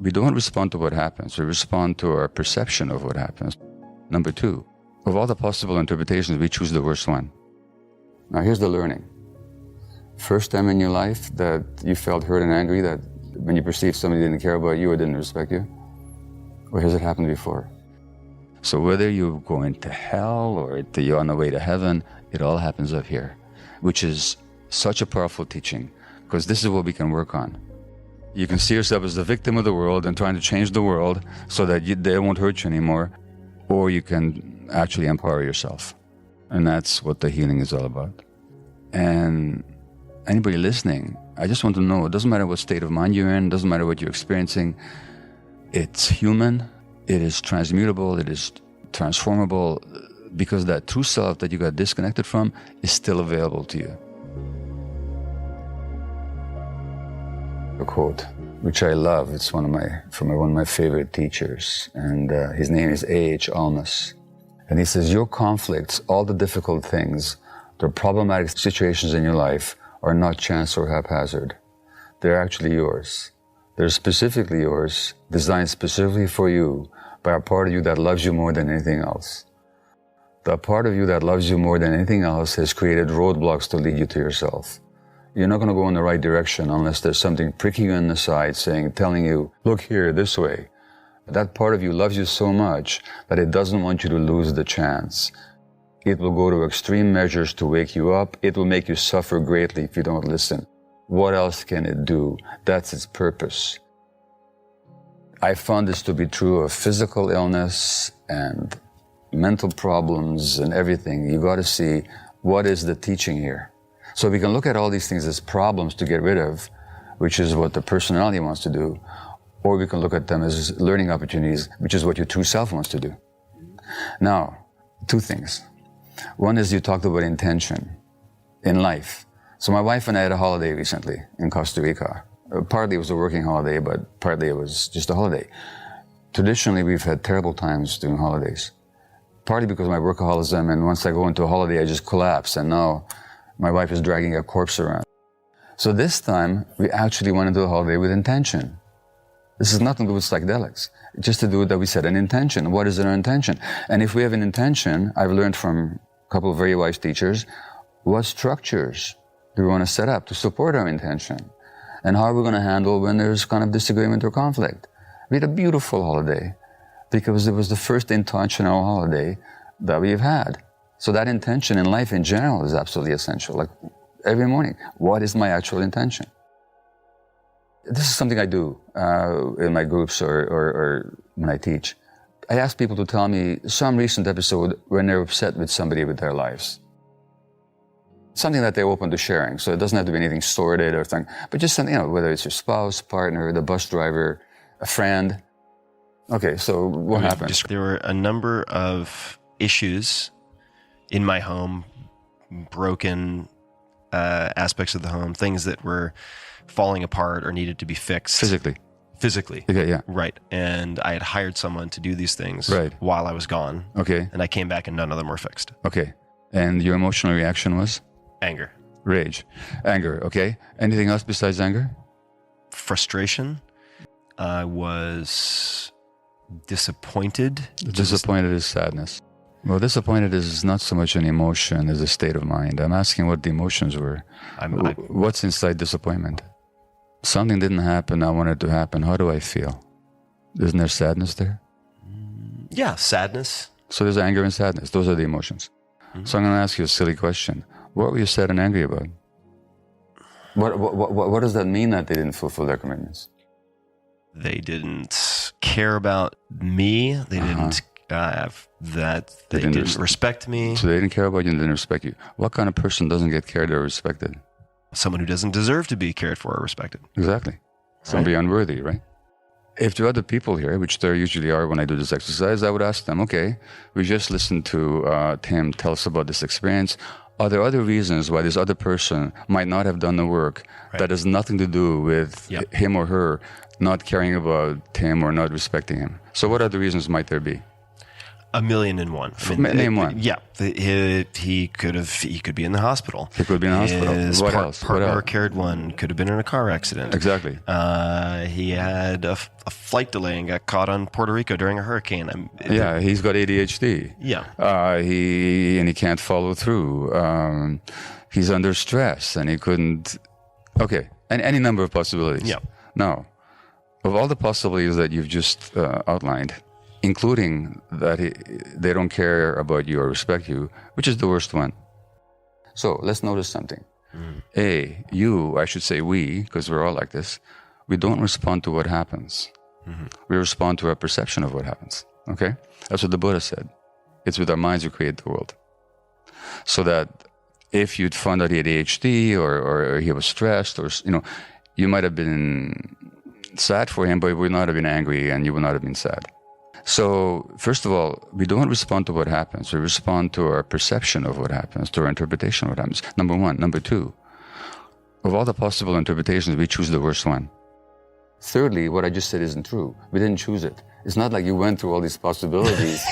we don't respond to what happens. We respond to our perception of what happens. Number two, of all the possible interpretations, we choose the worst one. Now, here's the learning. First time in your life that you felt hurt and angry, that when you perceived somebody didn't care about you or didn't respect you? Or has it happened before? So whether you're going to hell or you're on the way to heaven, it all happens up here, which is such a powerful teaching, because this is what we can work on. You can see yourself as the victim of the world and trying to change the world so that they won't hurt you anymore, or you can actually empower yourself. And that's what the healing is all about. And anybody listening, I just want to know, it doesn't matter what state of mind you're in, it doesn't matter what you're experiencing, it's human, it is transmutable, it is transformable, because that true self that you got disconnected from is still available to you. A quote, which I love, it's from one of my favorite teachers, and his name is A.H. Almas. And he says, your conflicts, all the difficult things, the problematic situations in your life are not chance or haphazard. They're actually yours. They're specifically yours, designed specifically for you by a part of you that loves you more than anything else. The part of you that loves you more than anything else has created roadblocks to lead you to yourself. You're not going to go in the right direction unless there's something pricking you in the side telling you, look here, this way. That part of you loves you so much that it doesn't want you to lose the chance. It will go to extreme measures to wake you up. It will make you suffer greatly if you don't listen. What else can it do? That's its purpose. I found this to be true of physical illness and mental problems and everything. You got to see, what is the teaching here? So we can look at all these things as problems to get rid of, which is what the personality wants to do, or we can look at them as learning opportunities, which is what your true self wants to do. Now, two things. One is you talked about intention in life. So my wife and I had a holiday recently in Costa Rica. Partly it was a working holiday, but partly it was just a holiday. Traditionally, we've had terrible times during holidays. Partly because of my workaholism, and once I go into a holiday, I just collapse, and now my wife is dragging a corpse around. So this time, we actually went into the holiday with intention. This is nothing to do with psychedelics. Just to do that, we set an intention. What is our intention? And if we have an intention, I've learned from a couple of very wise teachers, what structures do we want to set up to support our intention? And how are we going to handle when there's kind of disagreement or conflict? We had a beautiful holiday because it was the first intentional holiday that we've had. So that intention in life in general is absolutely essential. Like every morning, what is my actual intention? This is something I do in my groups or when I teach. I ask people to tell me some recent episode when they're upset with somebody with their lives. Something that they're open to sharing. So it doesn't have to be anything sordid or thing, but just something, whether it's your spouse, partner, the bus driver, a friend. Okay, so what happened? There were a number of issues in my home, broken aspects of the home, things that were falling apart or needed to be fixed. Physically. Okay, yeah. Right. And I had hired someone to do these things while I was gone. Okay. And I came back and none of them were fixed. Okay. And your emotional reaction was? Anger. Rage. Anger, okay. Anything else besides anger? Frustration. I was disappointed. Disappointed is sadness. Well, disappointed is not so much an emotion as a state of mind. I'm asking what the emotions were. What's inside disappointment? Something didn't happen, I wanted it to happen. How do I feel? Isn't there sadness there? Yeah, sadness. So there's anger and sadness. Those are the emotions. Mm-hmm. So I'm going to ask you a silly question. What were you sad and angry about? What does that mean that they didn't fulfill their commitments? They didn't care about me. They didn't they didn't respect me. So they didn't care about you and didn't respect you. What kind of person doesn't get cared or respected? Someone who doesn't deserve to be cared for or respected. Exactly. Somebody unworthy, right? If there are other people here, which there usually are when I do this exercise, I would ask them, okay, we just listened to Tim tell us about this experience. Are there other reasons why this other person might not have done the work that has nothing to do with him or her not caring about him or not respecting him? So what other reasons might there be? A million and one. Name one. Yeah, he could be in the hospital. He could be in the hospital. What else? Partner carried one. Could have been in a car accident. Exactly. He had a flight delay and got caught on Puerto Rico during a hurricane. He's got ADHD. Yeah. He can't follow through. He's under stress and he couldn't. Okay, and any number of possibilities. Yeah. Now, of all the possibilities that you've just outlined, including that they don't care about you or respect you, which is the worst one? So let's notice something. I should say we, because we're all like this, we don't respond to what happens. We respond to our perception of what happens. Okay? That's what the Buddha said. It's with our minds we create the world. So that if you'd found out he had ADHD or he was stressed, or you might have been sad for him, but you would not have been angry and you would not have been sad. So, first of all, we don't respond to what happens. We respond to our perception of what happens, to our interpretation of what happens. Number one. Number two, of all the possible interpretations, we choose the worst one. Thirdly, what I just said isn't true. We didn't choose it. It's not like you went through all these possibilities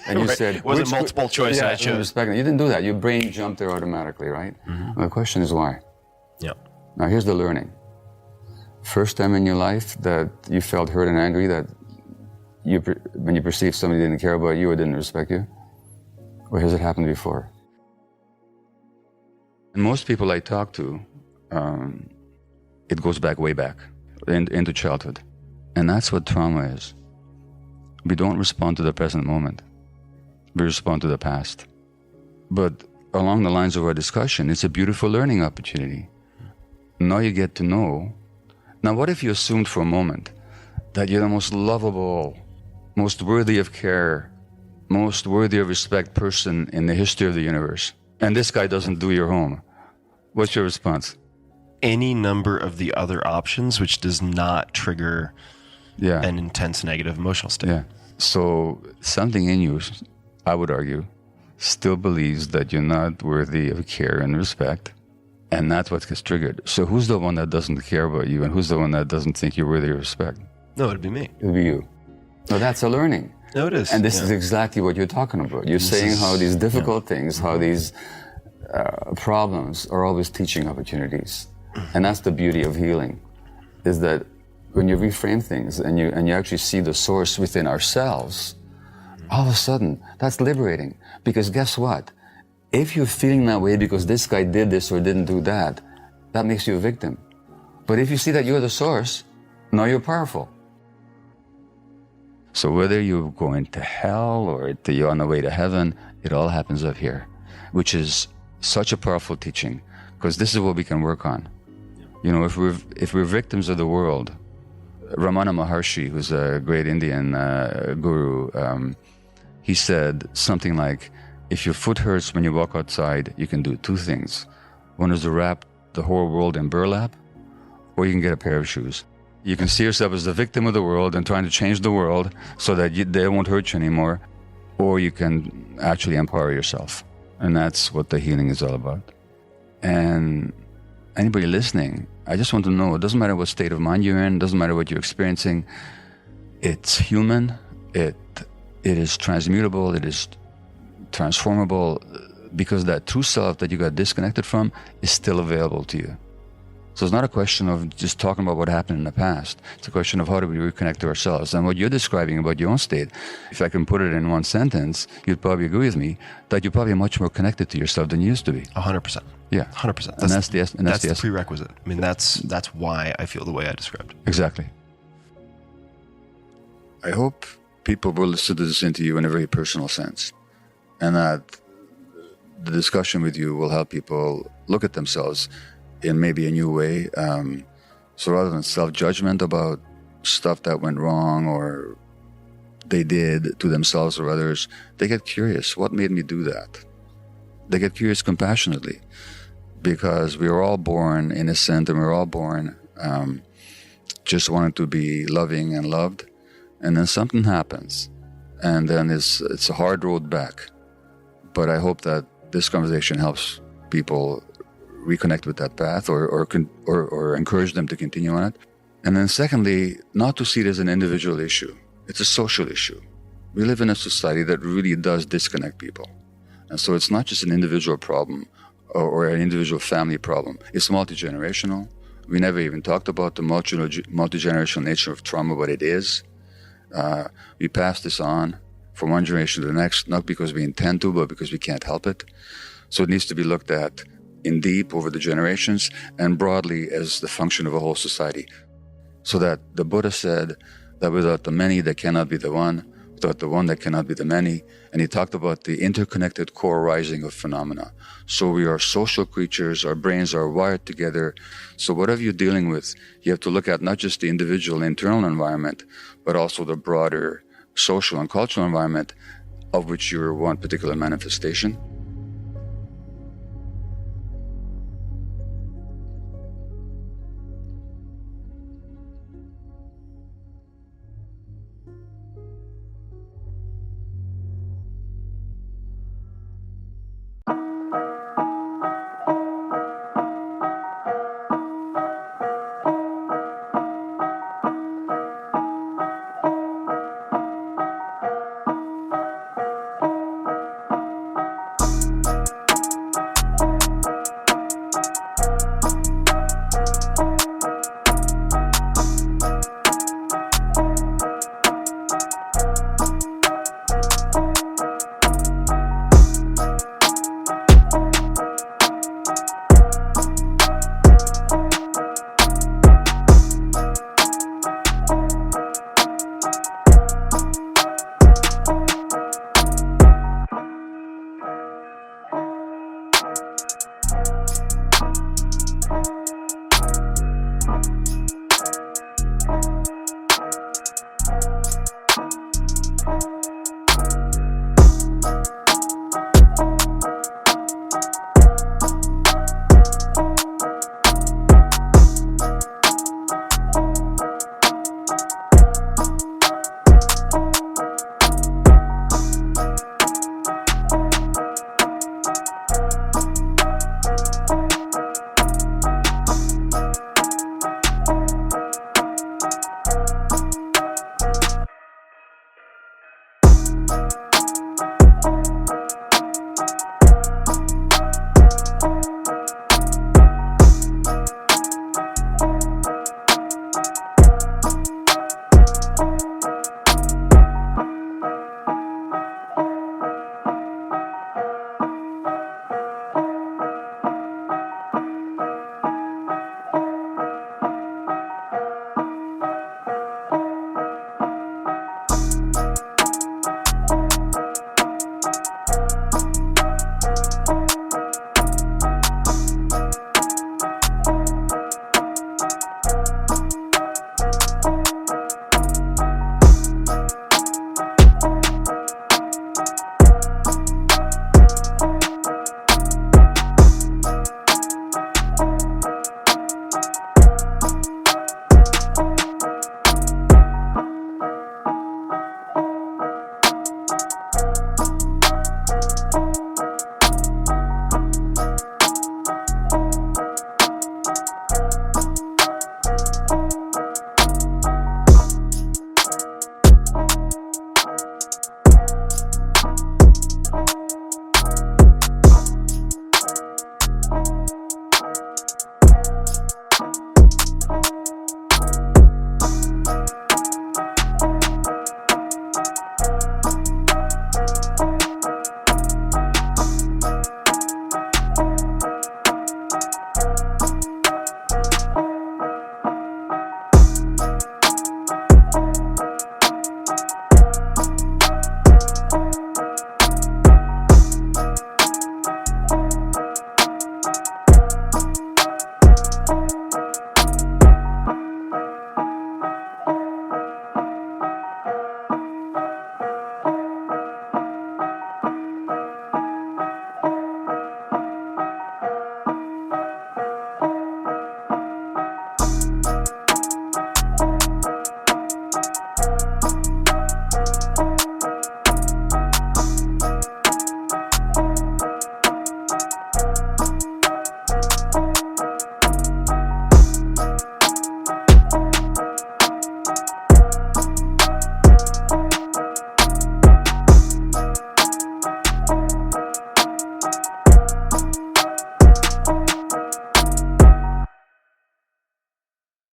and you said... It wasn't multiple choice I chose. You didn't do that. Your brain jumped there automatically, right? Well, the question is why? Yeah. Now, here's the learning. First time in your life that you felt hurt and angry, that when you perceived somebody didn't care about you or didn't respect you? Or has it happened before? And most people I talk to, it goes back way back into childhood. And that's what trauma is. We don't respond to the present moment. We respond to the past. But along the lines of our discussion, it's a beautiful learning opportunity. Now you get to know. Now, what if you assumed for a moment that you're the most lovable, most worthy of care, most worthy of respect person in the history of the universe, and this guy doesn't do your home? What's your response? Any number of the other options, which does not trigger an intense negative emotional state. Yeah. So something in you, I would argue, still believes that you're not worthy of care and respect, and that's what gets triggered. So who's the one that doesn't care about you, and who's the one that doesn't think you're worthy of respect? No, it'd be me. It'd be you. No, that's a learning. No, it is. And this is exactly what you're talking about. You're saying how these difficult things, how these problems are always teaching opportunities. And that's the beauty of healing, is that when you reframe things and you actually see the source within ourselves, all of a sudden, that's liberating. Because guess what? If you're feeling that way because this guy did this or didn't do that, that makes you a victim. But if you see that you're the source, now you're powerful. So whether you're going to hell or you're on the way to heaven, it all happens up here, which is such a powerful teaching, because this is what we can work on. If we're victims of the world, Ramana Maharshi, who's a great Indian guru, he said something like, if your foot hurts when you walk outside, you can do two things. One is to wrap the whole world in burlap, or you can get a pair of shoes. You can see yourself as the victim of the world and trying to change the world so that they won't hurt you anymore, or you can actually empower yourself. And that's what the healing is all about. And anybody listening, I just want to know, it doesn't matter what state of mind you're in, it doesn't matter what you're experiencing, it's human, it is transmutable, it is transformable, because that true self that you got disconnected from is still available to you. So it's not a question of just talking about what happened in the past. It's a question of how do we reconnect to ourselves. And what you're describing about your own state, if I can put it in one sentence, you'd probably agree with me that you're probably much more connected to yourself than you used to be. 100%. Yeah. 100%. That's the prerequisite. I mean, that's why I feel the way I described. Exactly. I hope people will listen to this interview in a very personal sense, and that the discussion with you will help people look at themselves in maybe a new way. So rather than self-judgment about stuff that went wrong or they did to themselves or others, they get curious. What made me do that? They get curious compassionately, because we are all born innocent, and we're all born just wanting to be loving and loved. And then something happens, and then it's a hard road back. But I hope that this conversation helps people reconnect with that path, or encourage them to continue on it. And then secondly, not to see it as an individual issue. It's a social issue. We live in a society that really does disconnect people. And so it's not just an individual problem or an individual family problem. It's multi-generational. We never even talked about the multi-generational nature of trauma, but it is. We pass this on from one generation to the next, not because we intend to, but because we can't help it. So it needs to be looked at in deep over the generations and broadly as the function of a whole society. So that the Buddha said that without the many, there cannot be the one, without the one, there cannot be the many. And he talked about the interconnected co-arising of phenomena. So we are social creatures, our brains are wired together. So whatever you're dealing with, you have to look at not just the individual internal environment, but also the broader social and cultural environment of which you're one particular manifestation.